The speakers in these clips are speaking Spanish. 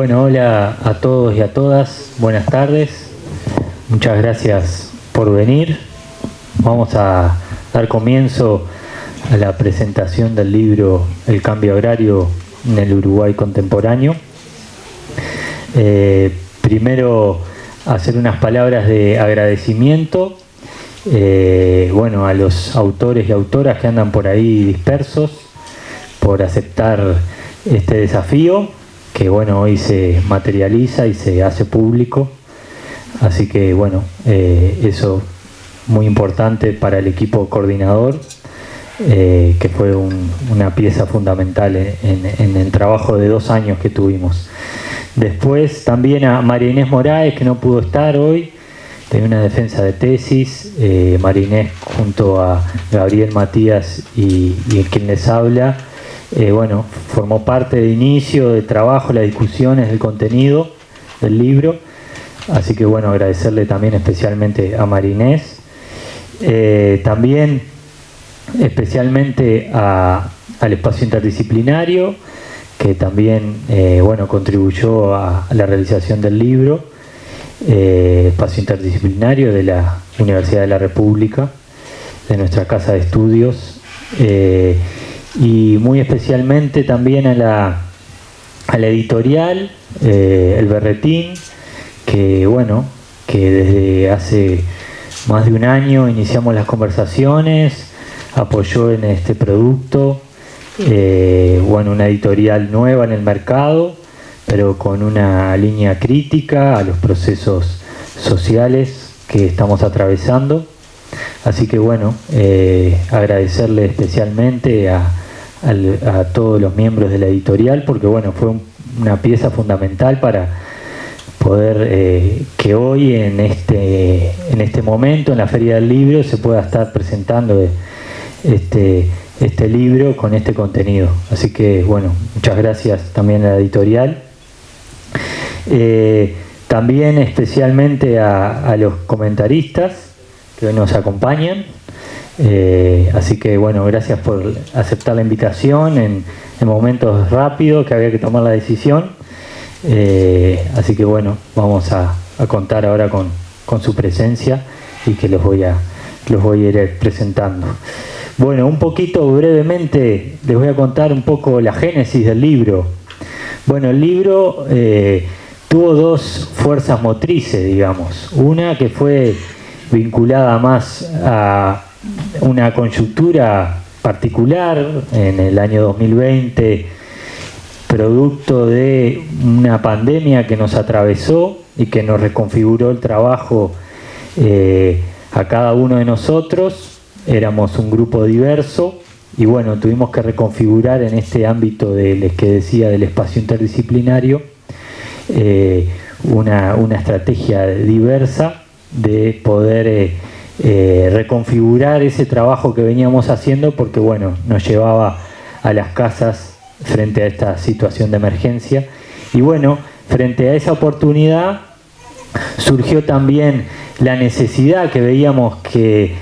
Bueno, hola a todos y a todas, buenas tardes, muchas gracias por venir. Vamos a dar comienzo a la presentación del libro El cambio agrario en el Uruguay contemporáneo. Primero, hacer unas palabras de agradecimiento a los autores y autoras que andan por ahí dispersos por aceptar este desafío que hoy se materializa y se hace público, así que eso muy importante para el equipo coordinador, que fue una pieza fundamental en el trabajo de 2 años que tuvimos. Después también a María Inés Moraes, que no pudo estar hoy, tenía una defensa de tesis. María Inés junto a Gabriel Matías y quien les habla, formó parte de inicio, de trabajo, las discusiones del contenido del libro, así que agradecerle también especialmente a María Inés. También especialmente al espacio interdisciplinario, que también contribuyó a la realización del libro, espacio interdisciplinario de la Universidad de la República, de nuestra casa de estudios, y muy especialmente también a la editorial, El Berretín, que desde hace más de 1 año iniciamos las conversaciones, apoyó en este producto, una editorial nueva en el mercado, pero con una línea crítica a los procesos sociales que estamos atravesando. Así que agradecerle especialmente a todos los miembros de la editorial, porque fue una pieza fundamental para poder que hoy en este momento, en la Feria del Libro, se pueda estar presentando este libro con este contenido. Así que muchas gracias también a la editorial. También especialmente a los comentaristas que hoy nos acompañan. Así que gracias por aceptar la invitación en momentos rápidos que había que tomar la decisión. Así que vamos a contar ahora con su presencia y que los voy a ir presentando. Un poquito brevemente les voy a contar un poco la génesis del libro. El libro tuvo 2 fuerzas motrices, digamos. Una que fue vinculada más a una coyuntura particular en el año 2020, producto de una pandemia que nos atravesó y que nos reconfiguró el trabajo a cada uno de nosotros. Éramos un grupo diverso y tuvimos que reconfigurar en este ámbito que decía del espacio interdisciplinario una estrategia diversa de poder reconfigurar ese trabajo que veníamos haciendo, porque nos llevaba a las casas frente a esta situación de emergencia. Y frente a esa oportunidad surgió también la necesidad que veíamos que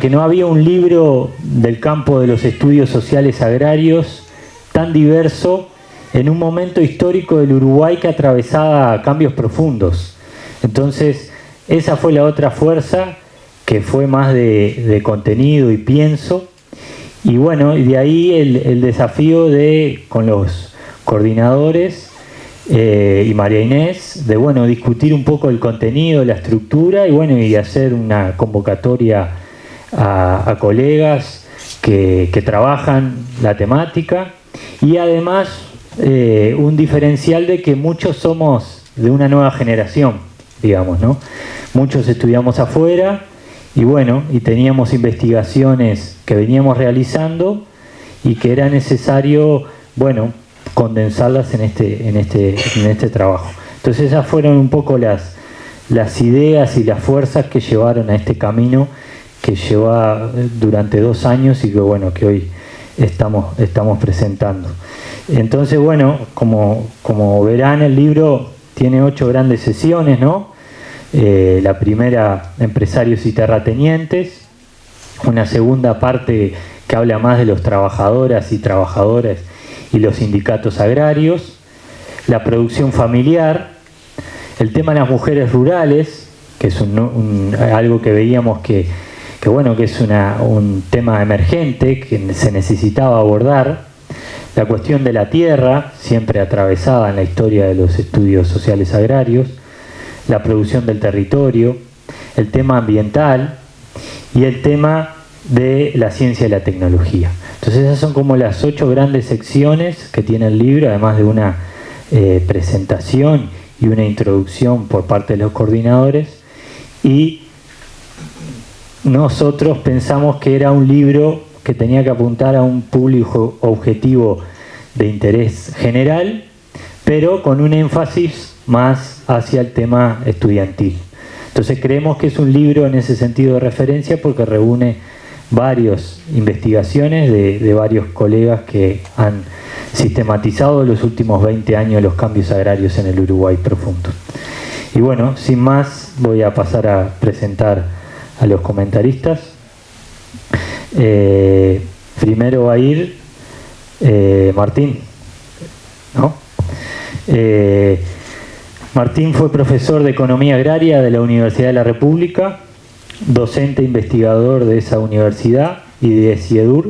no había un libro del campo de los estudios sociales agrarios tan diverso en un momento histórico del Uruguay que atravesaba cambios profundos. Entonces, esa fue la otra fuerza, que fue más de contenido y pienso. Y de ahí el desafío con los coordinadores y María Inés, de discutir un poco el contenido, la estructura, y hacer una convocatoria a colegas que trabajan la temática. Y además un diferencial de que muchos somos de una nueva generación, digamos, ¿no? Muchos estudiamos afuera y teníamos investigaciones que veníamos realizando y que era necesario, condensarlas en este trabajo. Entonces esas fueron un poco las ideas y las fuerzas que llevaron a este camino que lleva durante 2 años y que hoy estamos presentando. Entonces, como verán, el libro tiene 8 grandes sesiones, ¿no? La primera, empresarios y terratenientes. Una segunda parte que habla más de los trabajadoras y trabajadores y los sindicatos agrarios. la producción familiar, el tema de las mujeres rurales, que es algo que veíamos que es un tema emergente que se necesitaba abordar, la cuestión de la tierra, siempre atravesada en la historia de los estudios sociales agrarios, la producción del territorio, el tema ambiental y el tema de la ciencia y la tecnología. Entonces esas son como las 8 grandes secciones que tiene el libro, además de una presentación y una introducción por parte de los coordinadores, y nosotros pensamos que era un libro que tenía que apuntar a un público objetivo de interés general, pero con un énfasis más hacia el tema estudiantil. Entonces creemos que es un libro en ese sentido de referencia porque reúne varias investigaciones de varios colegas que han sistematizado en los últimos 20 años los cambios agrarios en el Uruguay profundo. Y bueno, sin más, voy a pasar a presentar a los comentaristas. Primero va a ir Martín, ¿no? Martín fue profesor de Economía Agraria de la Universidad de la República, docente investigador de esa universidad y de CIEDUR,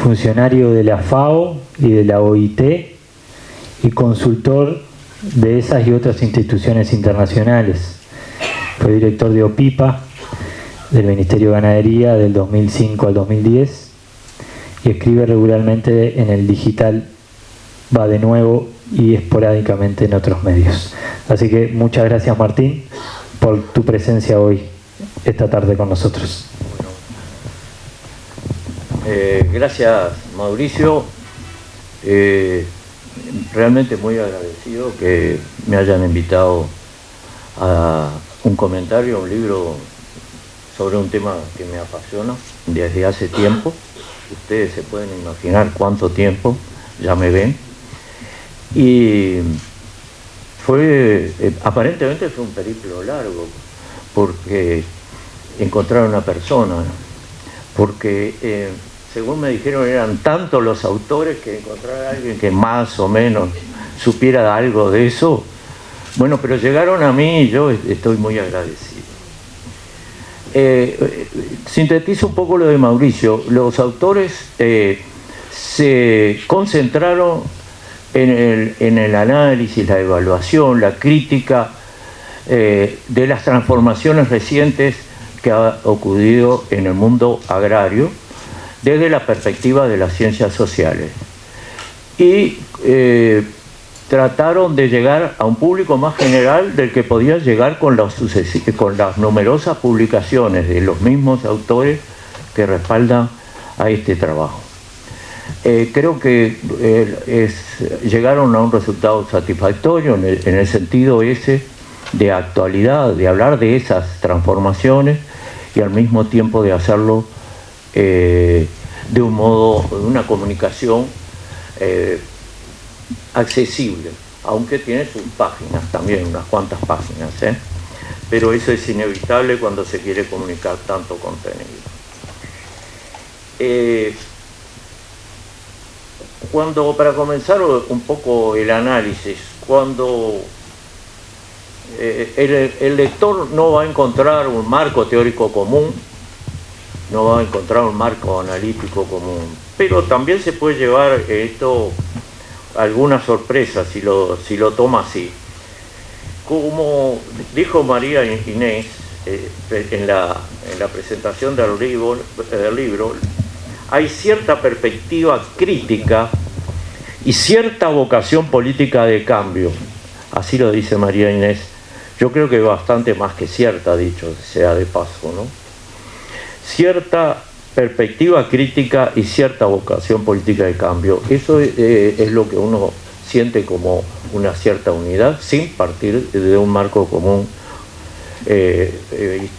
funcionario de la FAO y de la OIT y consultor de esas y otras instituciones internacionales. Fue director de OPIPA, del Ministerio de Ganadería del 2005 al 2010 y escribe regularmente en el digital Va de Nuevo y esporádicamente en otros medios. Así que muchas gracias, Martín, por tu presencia hoy, esta tarde con nosotros. Gracias, Mauricio. Realmente muy agradecido que me hayan invitado a un comentario, un libro sobre un tema que me apasiona desde hace tiempo. Ustedes se pueden imaginar cuánto tiempo, ya me ven. Y aparentemente fue un periplo largo, porque encontrar una persona, porque según me dijeron eran tantos los autores que encontrar a alguien que más o menos supiera algo de eso, bueno, pero llegaron a mí y yo estoy muy agradecido. Sintetizo un poco lo de Mauricio. Los autores se concentraron en el análisis, la evaluación, la crítica de las transformaciones recientes que ha ocurrido en el mundo agrario desde la perspectiva de las ciencias sociales. Y trataron de llegar a un público más general del que podía llegar con las numerosas publicaciones de los mismos autores que respaldan a este trabajo. Creo que llegaron a un resultado satisfactorio en el sentido ese de actualidad, de hablar de esas transformaciones y al mismo tiempo de hacerlo de un modo, de una comunicación accesible, aunque tiene sus páginas también, unas cuantas páginas, pero eso es inevitable cuando se quiere comunicar tanto contenido. Para comenzar un poco el análisis, cuando el lector no va a encontrar un marco teórico común, no va a encontrar un marco analítico común, pero también se puede llevar esto algunas sorpresas si lo toma así. Como dijo María Inés en la presentación del libro, hay cierta perspectiva crítica y cierta vocación política de cambio. Así lo dice María Inés. Yo creo que bastante más que cierta, dicho sea de paso, ¿no? Cierta perspectiva crítica y cierta vocación política de cambio. Eso es lo que uno siente como una cierta unidad, sin partir de un marco común,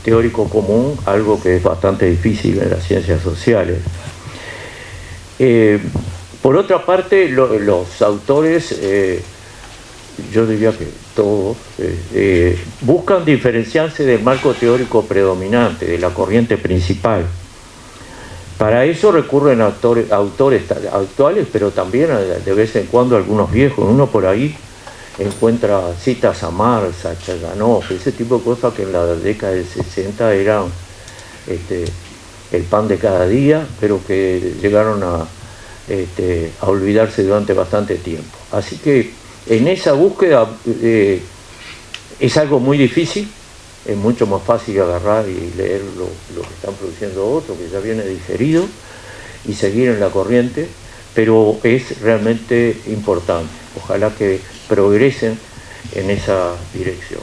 teórico común, algo que es bastante difícil en las ciencias sociales. Por otra parte, los autores, yo diría que todos, buscan diferenciarse del marco teórico predominante, de la corriente principal. Para eso recurren a autores actuales, pero también de vez en cuando algunos viejos. Uno por ahí encuentra citas a Marx, a Chaganov, ese tipo de cosas que en la década del 60 eran el pan de cada día, pero que llegaron a olvidarse durante bastante tiempo. Así que en esa búsqueda es algo muy difícil. Es mucho más fácil agarrar y leer lo que están produciendo otros, que ya viene digerido, y seguir en la corriente, pero es realmente importante. Ojalá que progresen en esa dirección.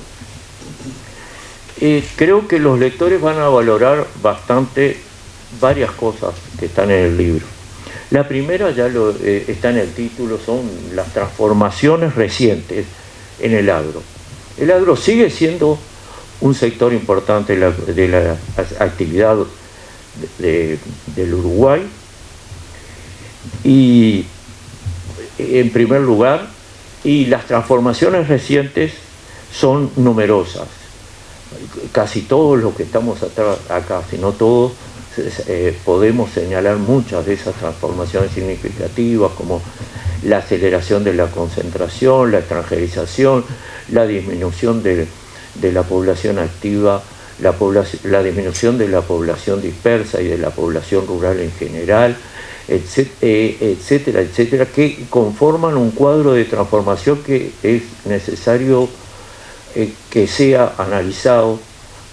Creo que los lectores van a valorar bastante varias cosas que están en el libro. La primera ya está en el título, son las transformaciones recientes en el agro. El agro sigue siendo un sector importante de la actividad del Uruguay, y en primer lugar, y las transformaciones recientes son numerosas. Casi todos los que estamos acá, si no todos, podemos señalar muchas de esas transformaciones significativas, como la aceleración de la concentración, la extranjerización, la disminución de la población activa, la disminución de la población dispersa y de la población rural en general, etcétera, etcétera, que conforman un cuadro de transformación que es necesario que sea analizado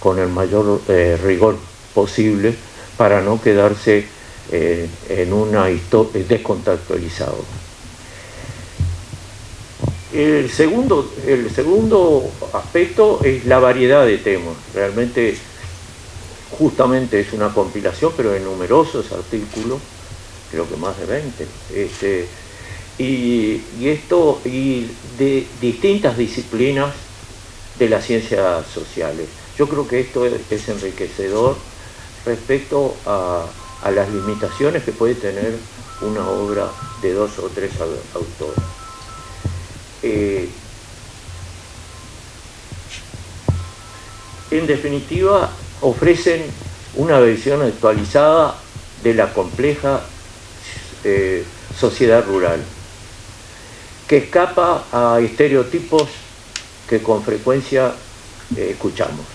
con el mayor rigor posible para no quedarse en una historia descontextualizado. El segundo aspecto es la variedad de temas. Realmente, justamente es una compilación, pero de numerosos artículos, creo que más de 20, y de distintas disciplinas de las ciencias sociales. Yo creo que esto es enriquecedor respecto a las limitaciones que puede tener una obra de 2 o 3 autores. En definitiva, ofrecen una versión actualizada de la compleja sociedad rural, que escapa a estereotipos que con frecuencia escuchamos.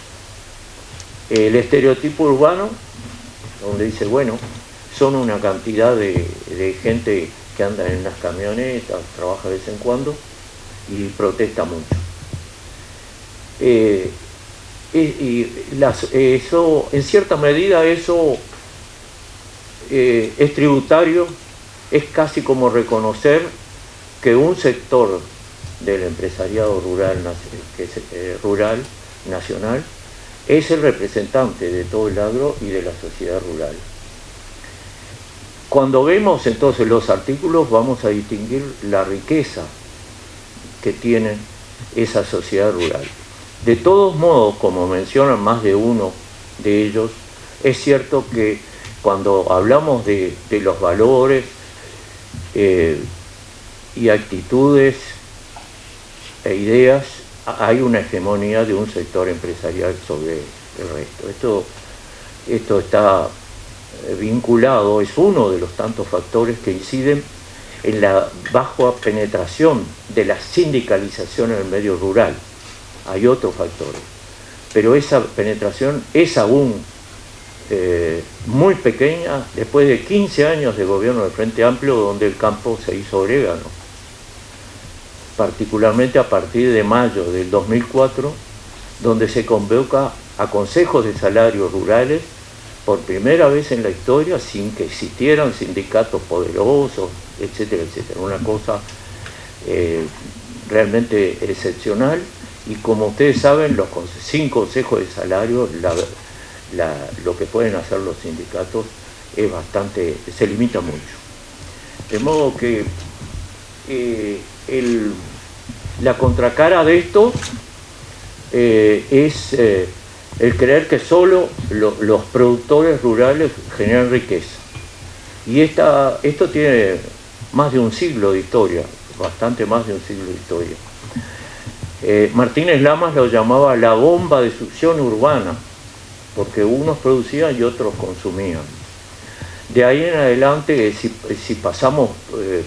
El estereotipo urbano, donde dice, bueno, son una cantidad de gente que anda en las camionetas, trabaja de vez en cuando y protesta mucho. Eso, en cierta medida, eso es tributario, es casi como reconocer que un sector del empresariado rural nacional es el representante de todo el agro y de la sociedad rural. Cuando vemos entonces los artículos, vamos a distinguir la riqueza que tiene esa sociedad rural. De todos modos, como mencionan más de uno de ellos, es cierto que cuando hablamos de los valores y actitudes e ideas, hay una hegemonía de un sector empresarial sobre el resto. Esto está vinculado, es uno de los tantos factores que inciden en la baja penetración de la sindicalización en el medio rural. Hay otros factores, pero esa penetración es aún muy pequeña después de 15 años de gobierno del Frente Amplio, donde el campo se hizo orégano, particularmente a partir de mayo del 2004, donde se convoca a consejos de salarios rurales por primera vez en la historia, sin que existieran sindicatos poderosos, etcétera, etcétera. Una cosa realmente excepcional, y como ustedes saben, sin consejos de salario, lo que pueden hacer los sindicatos es bastante, se limita mucho. De modo que la contracara de esto es el creer que solo los productores rurales generan riqueza. Y esto tiene más de un siglo de historia, bastante más de un siglo de historia. Martínez Lamas lo llamaba la bomba de succión urbana, porque unos producían y otros consumían. De ahí en adelante, si pasamos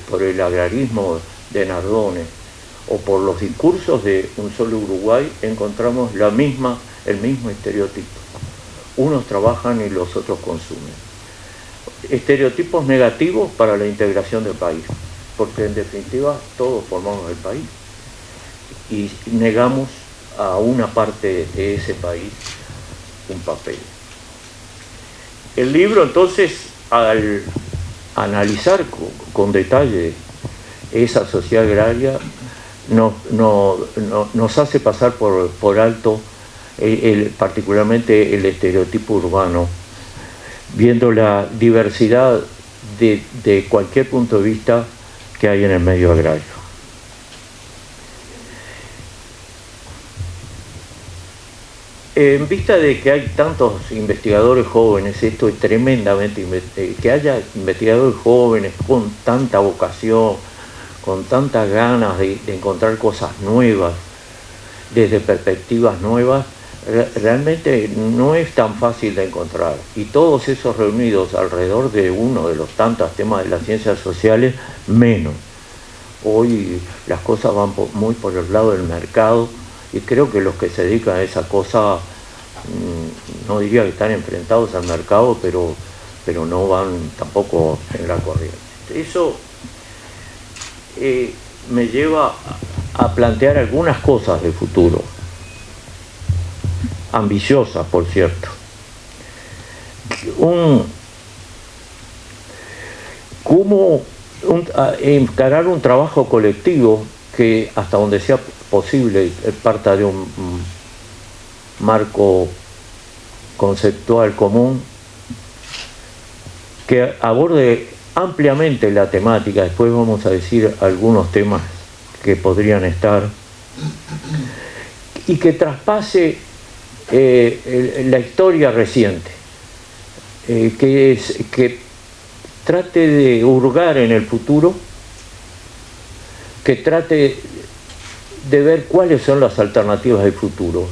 por el agrarismo de Nardone o por los discursos de Un Solo Uruguay, encontramos el mismo estereotipo. Unos trabajan y los otros consumen. Estereotipos negativos para la integración del país, porque en definitiva todos formamos el país y negamos a una parte de ese país un papel. El libro entonces, al analizar con detalle esa sociedad agraria, nos hace pasar por alto particularmente el estereotipo urbano, viendo la diversidad de cualquier punto de vista que hay en el medio agrario. En vista de que hay tantos investigadores jóvenes, esto es tremendamente, que haya investigadores jóvenes con tanta vocación, con tantas ganas de encontrar cosas nuevas, desde perspectivas nuevas, realmente no es tan fácil de encontrar. Y todos esos reunidos alrededor de uno de los tantos temas de las ciencias sociales, menos. Hoy las cosas van muy por el lado del mercado, y creo que los que se dedican a esa cosa, no diría que están enfrentados al mercado, pero no van tampoco en la corriente. Eso me lleva a plantear algunas cosas de futuro, ambiciosas, por cierto. ¿Cómo encarar un trabajo colectivo que, hasta donde sea posible, parta de un marco conceptual común, que aborde ampliamente la temática? Después vamos a decir algunos temas que podrían estar, y que traspase la historia reciente, que trate de hurgar en el futuro, que trate de ver cuáles son las alternativas del futuro.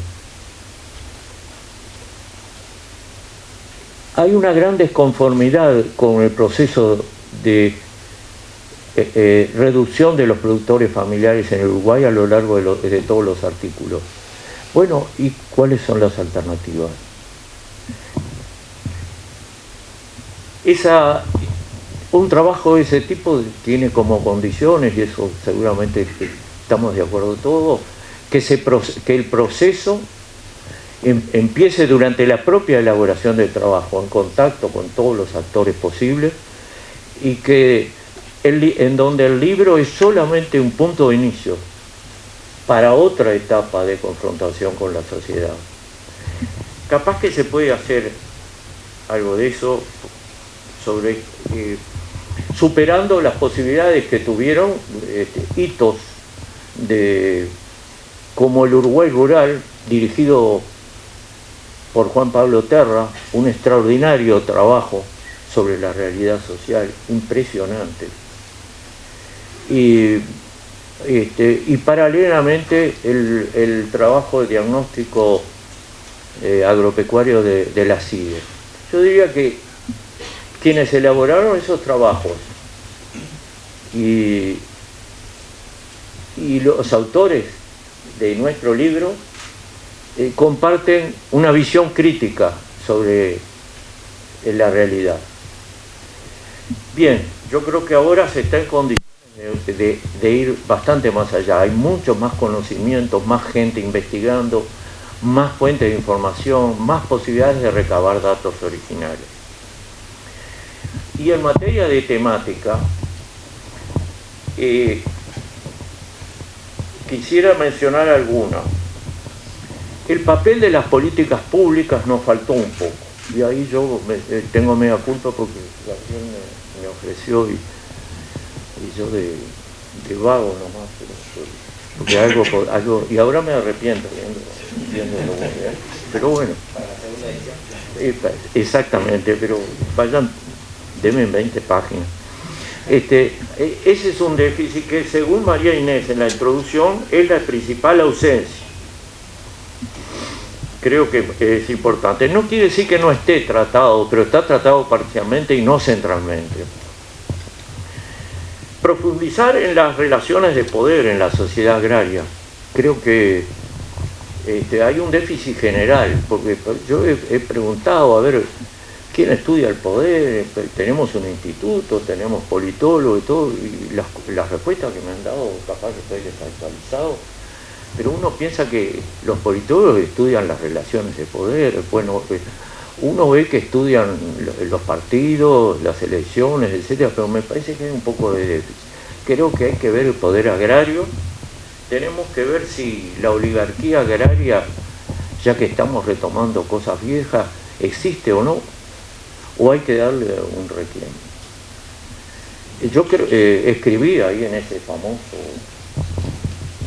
Hay una gran desconformidad con el proceso de reducción de los productores familiares en Uruguay a lo largo de todos los artículos. Bueno, ¿y cuáles son las alternativas? Un trabajo de ese tipo tiene como condiciones, y eso seguramente estamos de acuerdo todos, que el proceso empiece durante la propia elaboración del trabajo, en contacto con todos los actores posibles, y que en donde el libro es solamente un punto de inicio para otra etapa de confrontación con la sociedad. Capaz que se puede hacer algo de eso superando las posibilidades que tuvieron hitos como el Uruguay Rural, dirigido por Juan Pablo Terra, un extraordinario trabajo sobre la realidad social, impresionante. Y paralelamente el trabajo de diagnóstico agropecuario de la CIDE. Yo diría que quienes elaboraron esos trabajos y los autores de nuestro libro comparten una visión crítica sobre la realidad. Bien, yo creo que ahora se está en condiciones de ir bastante más allá. Hay mucho más conocimiento, más gente investigando, más fuentes de información, más posibilidades de recabar datos originales. Y en materia de temática, quisiera mencionar alguna. El papel de las políticas públicas nos faltó un poco, y ahí yo tengo media culpa porque Gabriel me ofreció y yo de vago nomás, porque algo, y ahora me arrepiento viéndolo, pero bueno. Para la segunda edición. Exactamente, pero vayan, denme 20 páginas. Ese es un déficit que, según María Inés en la introducción, es la principal ausencia. creo que es importante. No quiere decir que no esté tratado, pero está tratado parcialmente y no centralmente. Profundizar en las relaciones de poder en la sociedad agraria. Creo que hay un déficit general, porque yo he preguntado, a ver, ¿quién estudia el poder? Tenemos un instituto, tenemos politólogos y todo, y las respuestas que me han dado capaz que estoy desactualizado, pero uno piensa que los politólogos estudian las relaciones de poder. Bueno, uno ve que estudian los partidos, las elecciones, etcétera, pero me parece que hay un poco de déficit. Creo que hay que ver el poder agrario. Tenemos que ver si la oligarquía agraria, ya que estamos retomando cosas viejas, existe o no, o hay que darle un requiem. Yo escribí ahí en ese famoso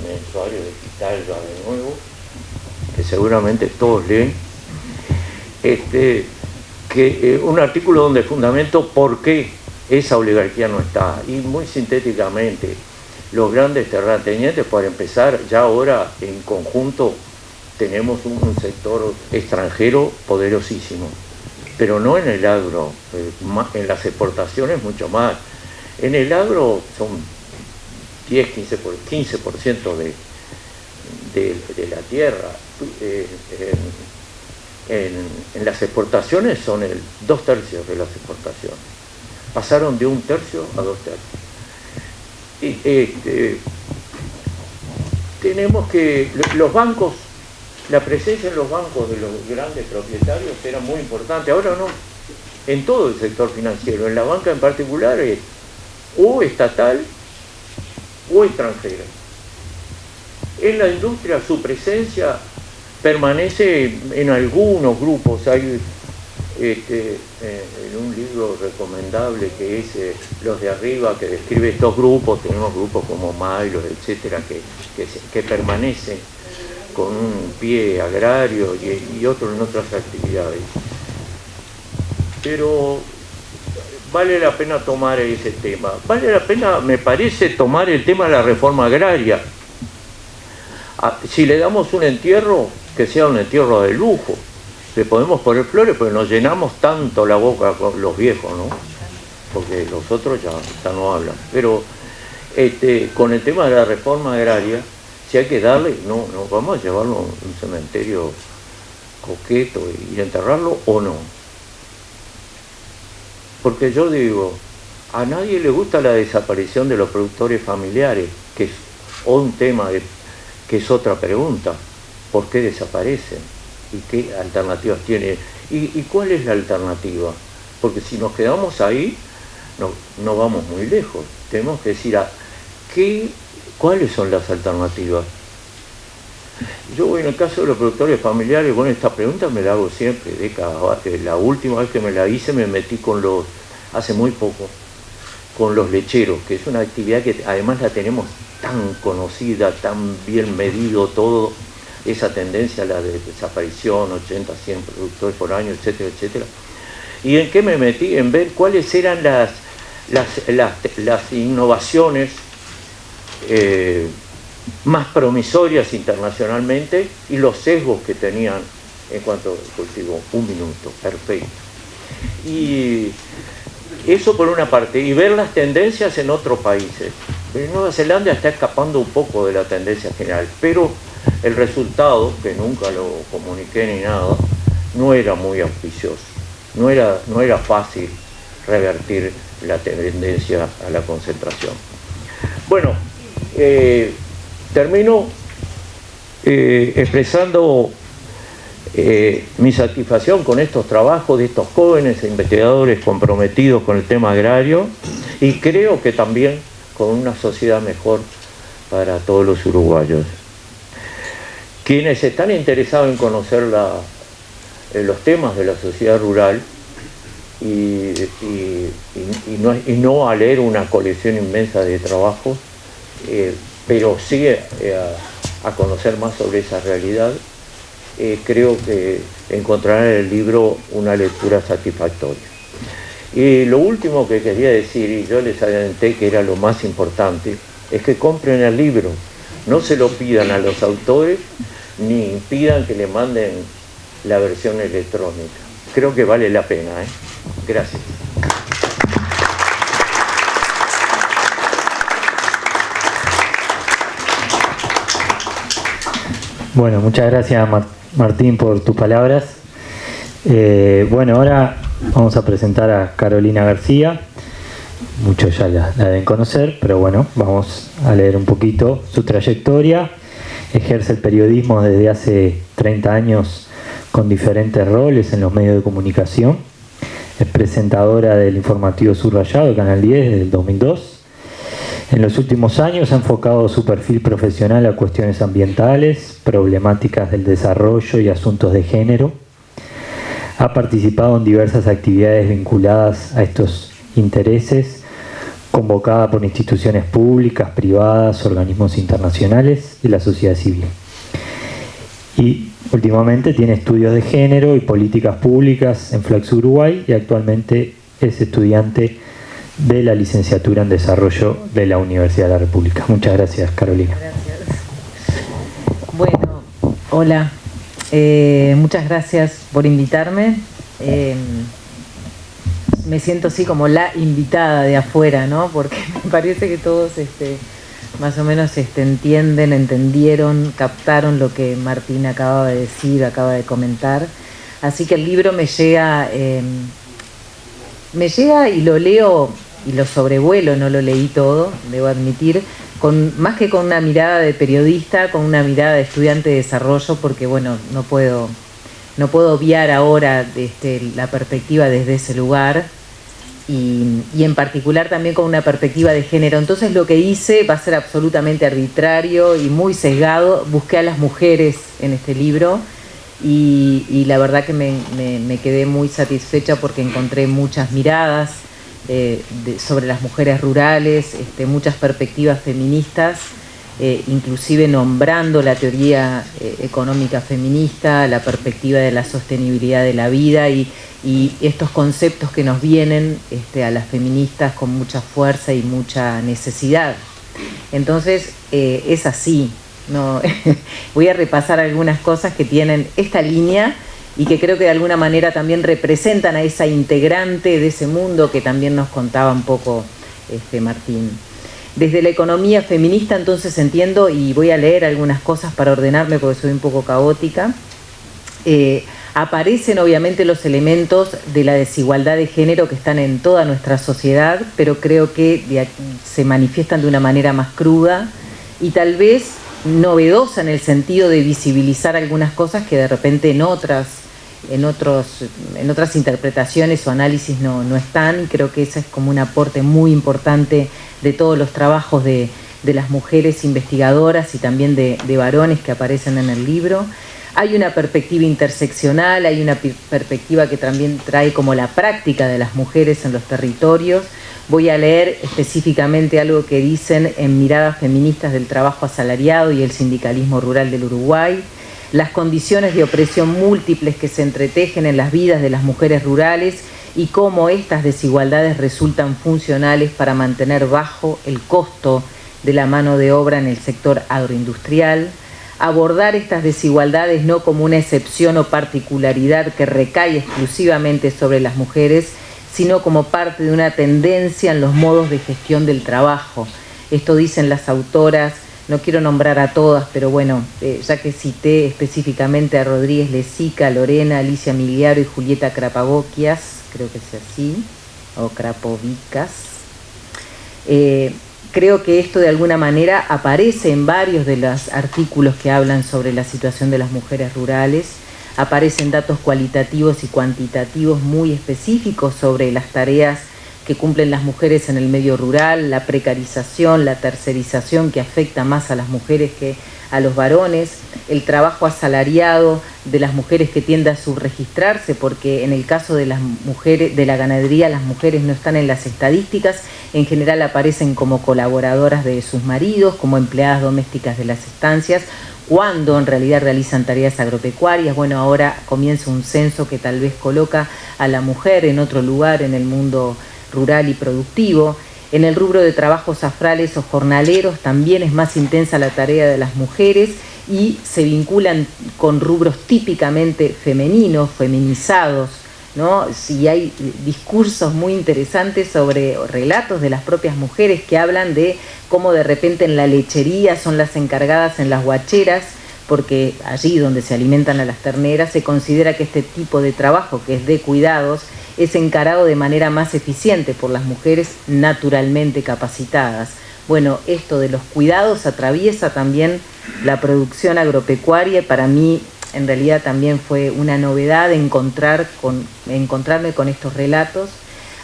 mensuario digital ya de nuevo, que seguramente todos leen, un artículo donde fundamento por qué esa oligarquía no está, y muy sintéticamente, los grandes terratenientes, para empezar, ya ahora en conjunto tenemos un sector extranjero poderosísimo, pero no en el agro, en las exportaciones mucho más. En el agro son 15% de la tierra. En las exportaciones son el 2/3 de las exportaciones. Pasaron de 1/3 a 2/3. Tenemos que los bancos, la presencia en los bancos de los grandes propietarios era muy importante. Ahora no, en todo el sector financiero, en la banca en particular es o estatal o extranjera. En la industria su presencia permanece en algunos grupos. Hay en un libro recomendable que es Los de Arriba, que describe estos grupos. Tenemos grupos como Milo, etcétera, que permanecen con un pie agrario y otro en otras actividades. Pero vale la pena tomar ese tema. Vale la pena, me parece, tomar el tema de la reforma agraria. Si le damos un entierro, que sea un entierro de lujo. Le podemos poner flores, pero nos llenamos tanto la boca con los viejos, ¿no? Porque los otros ya no hablan. Pero con el tema de la reforma agraria, si hay que darle, no vamos a llevarlo a un cementerio coqueto y enterrarlo o no. Porque yo digo, a nadie le gusta la desaparición de los productores familiares, que es un tema que es otra pregunta. ¿Por qué desaparecen? ¿Y qué alternativas tiene? ¿Y cuál es la alternativa? Porque si nos quedamos ahí, no vamos muy lejos. Tenemos que decir, ¿cuáles son las alternativas? Yo, en el caso de los productores familiares, bueno, esta pregunta me la hago siempre, la última vez que me la hice me metí hace muy poco, con los lecheros, que es una actividad que además la tenemos tan conocida, tan bien medido todo, esa tendencia a la desaparición, 80, 100 productores por año, etcétera, etcétera. ¿Y en qué me metí? En ver cuáles eran las innovaciones más promisorias internacionalmente y los sesgos que tenían en cuanto al cultivo. Un minuto, perfecto. Y eso por una parte, y ver las tendencias en otros países. Nueva Zelanda está escapando un poco de la tendencia general, pero el resultado, que nunca lo comuniqué ni nada, no era muy auspicioso. No era fácil revertir la tendencia a la concentración. Bueno, termino expresando mi satisfacción con estos trabajos de estos jóvenes investigadores comprometidos con el tema agrario, y creo que también con una sociedad mejor para todos los uruguayos. Quienes están interesados en conocer los temas de la sociedad rural y no a leer una colección inmensa de trabajos, pero sí a conocer más sobre esa realidad, creo que encontrarán en el libro una lectura satisfactoria. Y lo último que quería decir, y yo les adelanté que era lo más importante, es que compren el libro, no se lo pidan a los autores, ni impidan que le manden la versión electrónica. Creo que vale la pena, ¿eh? Gracias. Bueno, muchas gracias Martín por tus palabras. Bueno, ahora vamos a presentar a Carolina García. Muchos ya la deben conocer, pero bueno, vamos a leer un poquito su trayectoria. Ejerce el periodismo desde hace 30 años con diferentes roles en los medios de comunicación. Es presentadora del informativo Subrayado, Canal 10, desde el 2002. En los últimos años ha enfocado su perfil profesional a cuestiones ambientales, problemáticas del desarrollo y asuntos de género. Ha participado en diversas actividades vinculadas a estos intereses, convocada por instituciones públicas, privadas, organismos internacionales y la sociedad civil. Y últimamente tiene estudios de género y políticas públicas en Flaxo Uruguay y actualmente es estudiante de la licenciatura en Desarrollo de la Universidad de la República. Muchas gracias, Carolina. Gracias. Bueno, hola. Muchas gracias por invitarme. Me siento así como la invitada de afuera, ¿no? Porque me parece que todos más o menos entendieron, captaron lo que Martín acaba de decir, acaba de comentar. Así que el libro me llega y lo leo y lo sobrevuelo, no lo leí todo, debo admitir, más que con una mirada de periodista, con una mirada de estudiante de desarrollo, porque bueno, no puedo obviar ahora la perspectiva desde ese lugar y en particular también con una perspectiva de género. Entonces lo que hice va a ser absolutamente arbitrario y muy sesgado. Busqué a las mujeres en este libro y la verdad que me quedé muy satisfecha porque encontré muchas miradas sobre las mujeres rurales, muchas perspectivas feministas, inclusive nombrando la teoría económica feminista, la perspectiva de la sostenibilidad de la vida y estos conceptos que nos vienen a las feministas con mucha fuerza y mucha necesidad. Entonces es así, ¿no? Voy a repasar algunas cosas que tienen esta línea y que creo que de alguna manera también representan a esa integrante de ese mundo que también nos contaba un poco Martín. Desde la economía feminista entonces entiendo, y voy a leer algunas cosas para ordenarme porque soy un poco caótica, aparecen obviamente los elementos de la desigualdad de género que están en toda nuestra sociedad, pero creo que se manifiestan de una manera más cruda y tal vez novedosa en el sentido de visibilizar algunas cosas que de repente en otras interpretaciones o análisis no están, y creo que ese es como un aporte muy importante de todos los trabajos de las mujeres investigadoras y también de varones que aparecen en el libro. Hay una perspectiva interseccional, hay una perspectiva que también trae como la práctica de las mujeres en los territorios. Voy a leer específicamente algo que dicen en Miradas Feministas del Trabajo Asalariado y el Sindicalismo Rural del Uruguay, las condiciones de opresión múltiples que se entretejen en las vidas de las mujeres rurales y cómo estas desigualdades resultan funcionales para mantener bajo el costo de la mano de obra en el sector agroindustrial, abordar estas desigualdades no como una excepción o particularidad que recae exclusivamente sobre las mujeres, sino como parte de una tendencia en los modos de gestión del trabajo. Esto dicen las autoras, no quiero nombrar a todas, pero bueno, ya que cité específicamente a Rodríguez Lezica, Lorena, Alicia Miliaro y Julieta Crapagoquias, creo que es así, o Crapovicas. Creo que esto de alguna manera aparece en varios de los artículos que hablan sobre la situación de las mujeres rurales. Aparecen datos cualitativos y cuantitativos muy específicos sobre las tareas que cumplen las mujeres en el medio rural, la precarización, la tercerización que afecta más a las mujeres que a los varones, el trabajo asalariado de las mujeres que tiende a subregistrarse, porque en el caso de las mujeres, de la ganadería, las mujeres no están en las estadísticas, en general aparecen como colaboradoras de sus maridos, como empleadas domésticas de las estancias, cuando en realidad realizan tareas agropecuarias. Bueno, ahora comienza un censo que tal vez coloca a la mujer en otro lugar en el mundo rural y productivo. En el rubro de trabajos afrales o jornaleros también es más intensa la tarea de las mujeres y se vinculan con rubros típicamente femeninos, feminizados, ¿no? Si hay discursos muy interesantes sobre relatos de las propias mujeres que hablan de cómo de repente en la lechería son las encargadas en las huacheras, porque allí donde se alimentan a las terneras se considera que este tipo de trabajo, que es de cuidados, es encarado de manera más eficiente por las mujeres naturalmente capacitadas. Bueno, esto de los cuidados atraviesa también la producción agropecuaria. Para mí, en realidad, también fue una novedad encontrarme con estos relatos.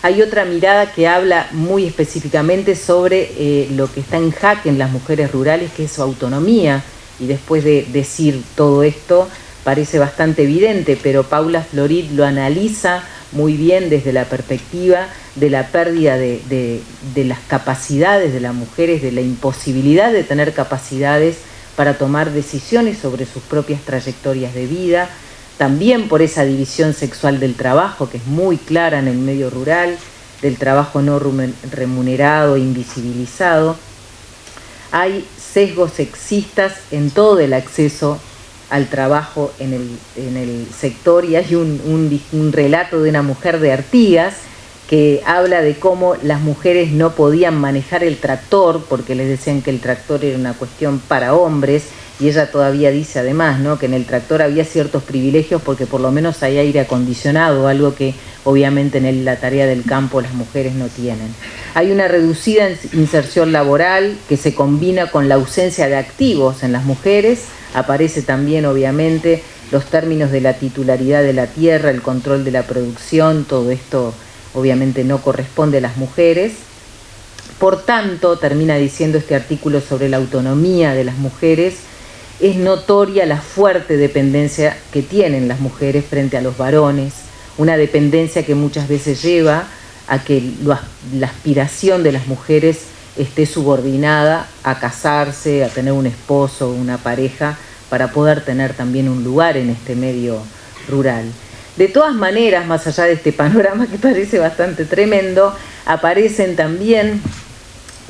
Hay otra mirada que habla muy específicamente sobre lo que está en jaque en las mujeres rurales, que es su autonomía. Y después de decir todo esto, parece bastante evidente, pero Paula Florit lo analiza muy bien desde la perspectiva de la pérdida de las capacidades de las mujeres, de la imposibilidad de tener capacidades para tomar decisiones sobre sus propias trayectorias de vida, también por esa división sexual del trabajo, que es muy clara en el medio rural, del trabajo no remunerado, invisibilizado. Hay sesgos sexistas en todo el acceso al trabajo en el sector, y hay un relato de una mujer de Artigas que habla de cómo las mujeres no podían manejar el tractor porque les decían que el tractor era una cuestión para hombres, y ella todavía dice además, ¿no?, que en el tractor había ciertos privilegios porque por lo menos hay aire acondicionado, algo que obviamente en la tarea del campo las mujeres no tienen. Hay una reducida inserción laboral que se combina con la ausencia de activos en las mujeres. Aparece también obviamente los términos de la titularidad de la tierra, el control de la producción, todo esto obviamente no corresponde a las mujeres. Por tanto, termina diciendo este artículo sobre la autonomía de las mujeres, es notoria la fuerte dependencia que tienen las mujeres frente a los varones, una dependencia que muchas veces lleva a que la aspiración de las mujeres esté subordinada a casarse, a tener un esposo, una pareja, para poder tener también un lugar en este medio rural. De todas maneras, más allá de este panorama que parece bastante tremendo, aparecen también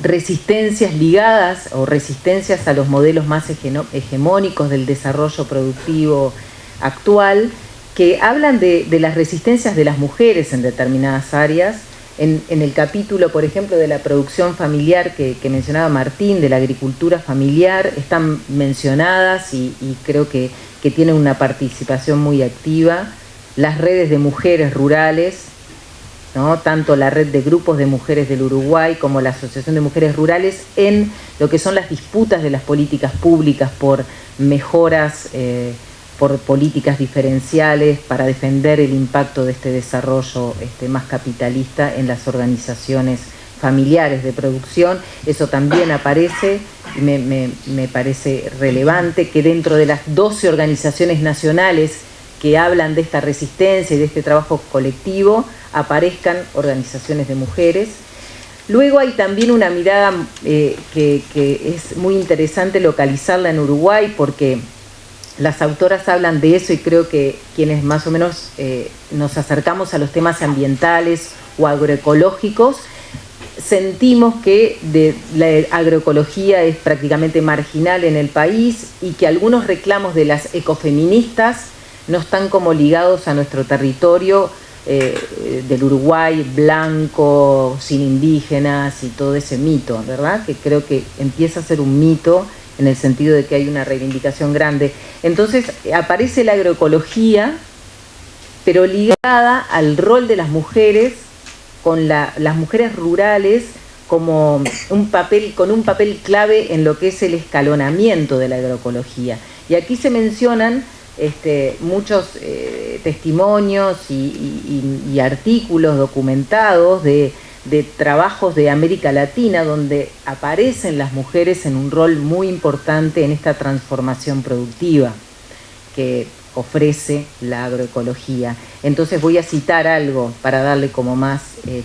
resistencias ligadas o resistencias a los modelos más hegemónicos del desarrollo productivo actual, que hablan de las resistencias de las mujeres en determinadas áreas. En el capítulo, por ejemplo, de la producción familiar que mencionaba Martín, de la agricultura familiar, están mencionadas y creo que tienen una participación muy activa las redes de mujeres rurales, ¿no?, tanto la red de grupos de mujeres del Uruguay como la Asociación de Mujeres Rurales, en lo que son las disputas de las políticas públicas por mejoras, por políticas diferenciales para defender el impacto de este desarrollo más capitalista en las organizaciones familiares de producción. Eso también aparece y me parece relevante que dentro de las 12 organizaciones nacionales que hablan de esta resistencia y de este trabajo colectivo aparezcan organizaciones de mujeres. Luego hay también una mirada que es muy interesante localizarla en Uruguay, porque las autoras hablan de eso, y creo que quienes más o menos nos acercamos a los temas ambientales o agroecológicos, sentimos que la agroecología es prácticamente marginal en el país, y que algunos reclamos de las ecofeministas no están como ligados a nuestro territorio del Uruguay blanco, sin indígenas y todo ese mito, ¿verdad? Que creo que empieza a ser un mito en el sentido de que hay una reivindicación grande. Entonces aparece la agroecología, pero ligada al rol de las mujeres, con las mujeres rurales como con un papel clave en lo que es el escalonamiento de la agroecología. Y aquí se mencionan muchos testimonios y artículos documentados de trabajos de América Latina, donde aparecen las mujeres en un rol muy importante en esta transformación productiva que ofrece la agroecología. Entonces voy a citar algo para darle como más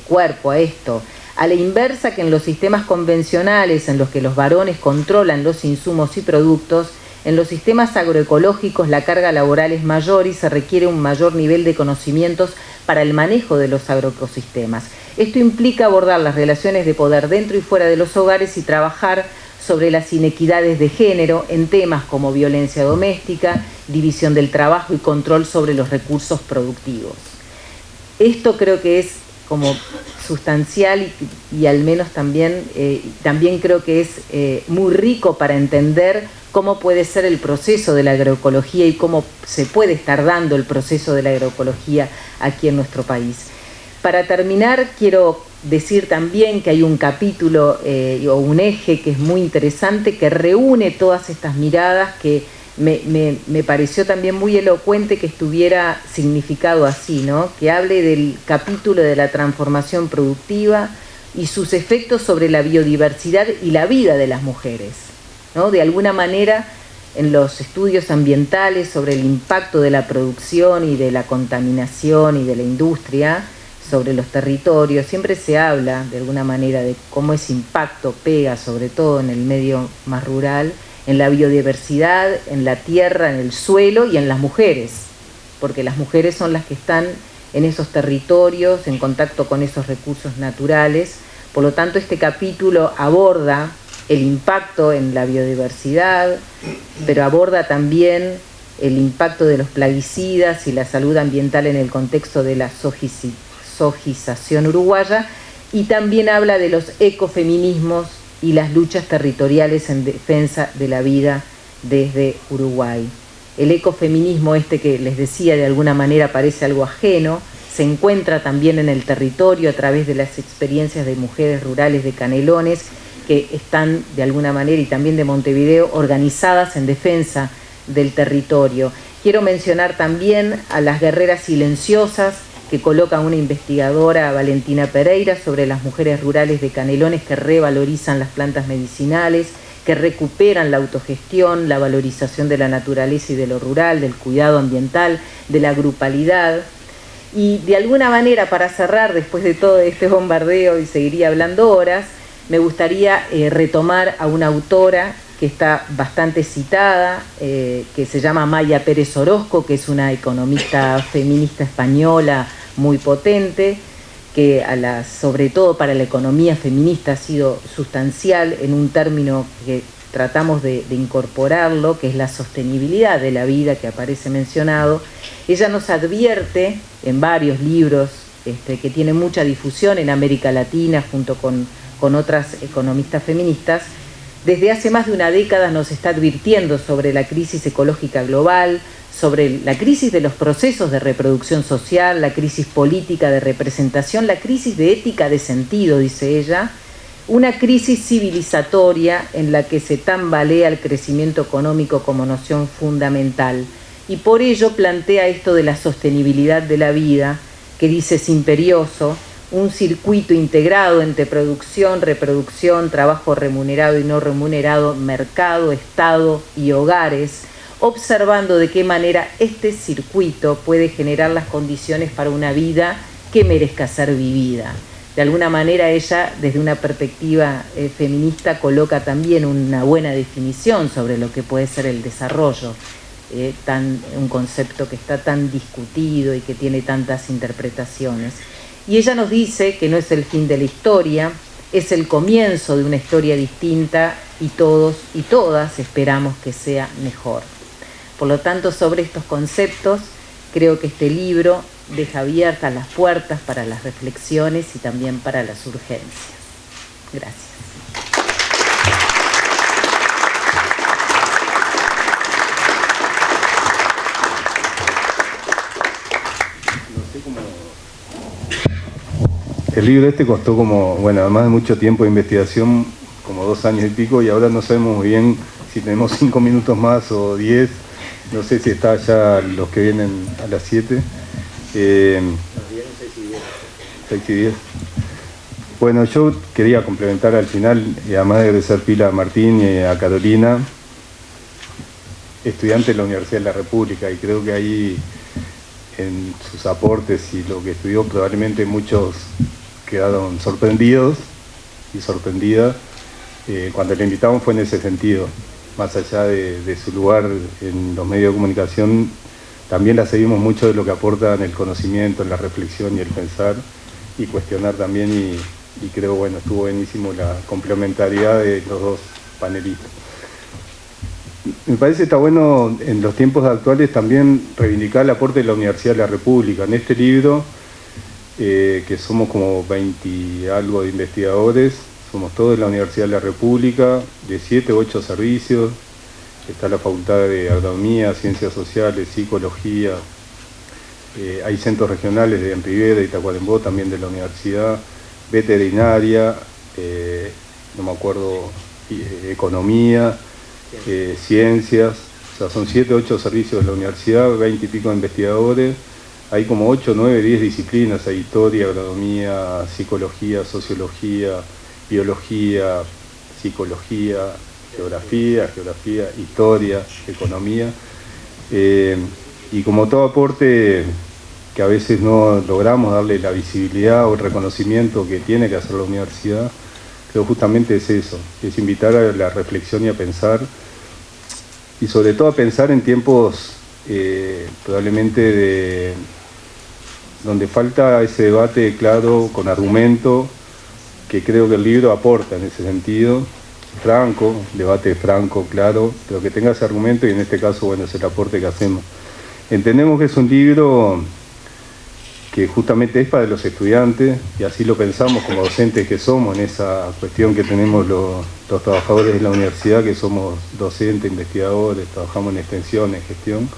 cuerpo a esto. A la inversa que en los sistemas convencionales en los que los varones controlan los insumos y productos, en los sistemas agroecológicos la carga laboral es mayor y se requiere un mayor nivel de conocimientos para el manejo de los agroecosistemas. Esto implica abordar las relaciones de poder dentro y fuera de los hogares y trabajar sobre las inequidades de género en temas como violencia doméstica, división del trabajo y control sobre los recursos productivos. Esto creo que es como sustancial y al menos también creo que es muy rico para entender cómo puede ser el proceso de la agroecología y cómo se puede estar dando el proceso de la agroecología aquí en nuestro país. Para terminar, quiero decir también que hay un capítulo o un eje que es muy interesante, que reúne todas estas miradas, que me pareció también muy elocuente que estuviera significado así, ¿no? Que hable del capítulo de la transformación productiva y sus efectos sobre la biodiversidad y la vida de las mujeres, ¿no? De alguna manera, en los estudios ambientales sobre el impacto de la producción y de la contaminación y de la industria sobre los territorios, siempre se habla de alguna manera de cómo ese impacto pega, sobre todo en el medio más rural, en la biodiversidad, en la tierra, en el suelo y en las mujeres, porque las mujeres son las que están en esos territorios, en contacto con esos recursos naturales. Por lo tanto, este capítulo aborda el impacto en la biodiversidad, pero aborda también el impacto de los plaguicidas y la salud ambiental en el contexto de la sojización uruguaya, y también habla de los ecofeminismos y las luchas territoriales en defensa de la vida desde Uruguay. El ecofeminismo que les decía de alguna manera parece algo ajeno, se encuentra también en el territorio a través de las experiencias de mujeres rurales de Canelones que están de alguna manera, y también de Montevideo, organizadas en defensa del territorio. Quiero mencionar también a las guerreras silenciosas que coloca una investigadora, Valentina Pereira, sobre las mujeres rurales de Canelones que revalorizan las plantas medicinales, que recuperan la autogestión, la valorización de la naturaleza y de lo rural, del cuidado ambiental, de la grupalidad. Y de alguna manera, para cerrar, después de todo este bombardeo, y seguiría hablando horas, me gustaría retomar a una autora que está bastante citada, que se llama Maya Pérez Orozco, que es una economista feminista española muy potente, que sobre todo para la economía feminista ha sido sustancial en un término que tratamos de incorporarlo, que es la sostenibilidad de la vida, que aparece mencionado. Ella nos advierte en varios libros que tienen mucha difusión en América Latina junto con otras economistas feministas. Desde hace más de una década nos está advirtiendo sobre la crisis ecológica global, sobre la crisis de los procesos de reproducción social, la crisis política de representación, la crisis de ética de sentido, dice ella, una crisis civilizatoria en la que se tambalea el crecimiento económico como noción fundamental. Y por ello plantea esto de la sostenibilidad de la vida, que dice es imperioso, un circuito integrado entre producción, reproducción, trabajo remunerado y no remunerado, mercado, Estado y hogares, observando de qué manera este circuito puede generar las condiciones para una vida que merezca ser vivida. De alguna manera ella, desde una perspectiva feminista, coloca también una buena definición sobre lo que puede ser el desarrollo, un concepto que está tan discutido y que tiene tantas interpretaciones. Y ella nos dice que no es el fin de la historia, es el comienzo de una historia distinta y todos y todas esperamos que sea mejor. Por lo tanto, sobre estos conceptos, creo que este libro deja abiertas las puertas para las reflexiones y también para las urgencias. Gracias. El libro costó además de mucho tiempo de investigación, como 2 años y pico, y ahora no sabemos muy bien si tenemos 5 minutos más o 10. No sé si está ya los que vienen a las 7. Nos vienen 6 y 10. 6 y 10. Bueno, yo quería complementar al final, además de agradecer pila a Martín y a Carolina, estudiante de la Universidad de la República, y creo que ahí en sus aportes y lo que estudió probablemente muchos quedaron sorprendidos y sorprendidas. Cuando le invitamos fue en ese sentido, más allá de su lugar en los medios de comunicación, también la seguimos mucho de lo que aporta en el conocimiento, en la reflexión y el pensar y cuestionar también, y creo, estuvo buenísimo la complementariedad de los dos panelistas. Me parece que está bueno en los tiempos actuales también reivindicar el aporte de la Universidad de la República. En este libro, que somos como 20 y algo de investigadores, somos todos de la Universidad de la República, de 7 u 8 servicios. Está la Facultad de Agronomía, Ciencias Sociales, Psicología. Hay centros regionales de Rivera y Tacuarembó, también de la universidad. Veterinaria, no me acuerdo, Economía, Ciencias. O sea, son 7 u 8 servicios de la universidad, 20 y pico de investigadores. Hay como 8, 9, 10 disciplinas. Hay historia, agronomía, psicología, sociología, biología, psicología, geografía, historia, economía, y como todo aporte que a veces no logramos darle la visibilidad o el reconocimiento que tiene que hacer la universidad, creo justamente es eso, es invitar a la reflexión y a pensar, y sobre todo a pensar en tiempos probablemente donde falta ese debate claro, con argumento, que creo que el libro aporta en ese sentido. Franco, debate franco, claro, pero que tenga ese argumento, y en este caso, bueno, es el aporte que hacemos. Entendemos que es un libro que justamente es para los estudiantes, y así lo pensamos como docentes que somos, en esa cuestión que tenemos los trabajadores de la universidad, que somos docentes, investigadores, trabajamos en extensión, en gestión,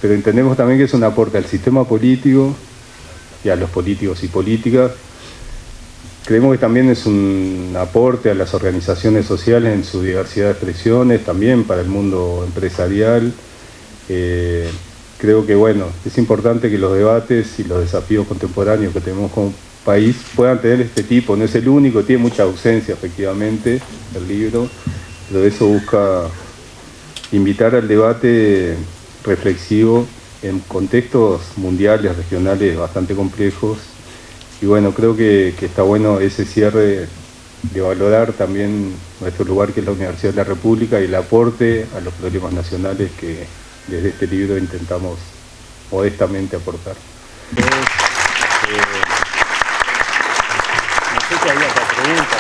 pero entendemos también que es un aporte al sistema político y a los políticos y políticas. Creemos que también es un aporte a las organizaciones sociales en su diversidad de expresiones, también para el mundo empresarial. Creo que, bueno, es importante que los debates y los desafíos contemporáneos que tenemos como país puedan tener este tipo. No es el único, tiene mucha ausencia, efectivamente, el libro, pero eso busca invitar al debate reflexivo en contextos mundiales, regionales bastante complejos. Y bueno, creo que está bueno ese cierre de valorar también nuestro lugar, que es la Universidad de la República, y el aporte a los problemas nacionales que desde este libro intentamos modestamente aportar. No sé si había otra pregunta.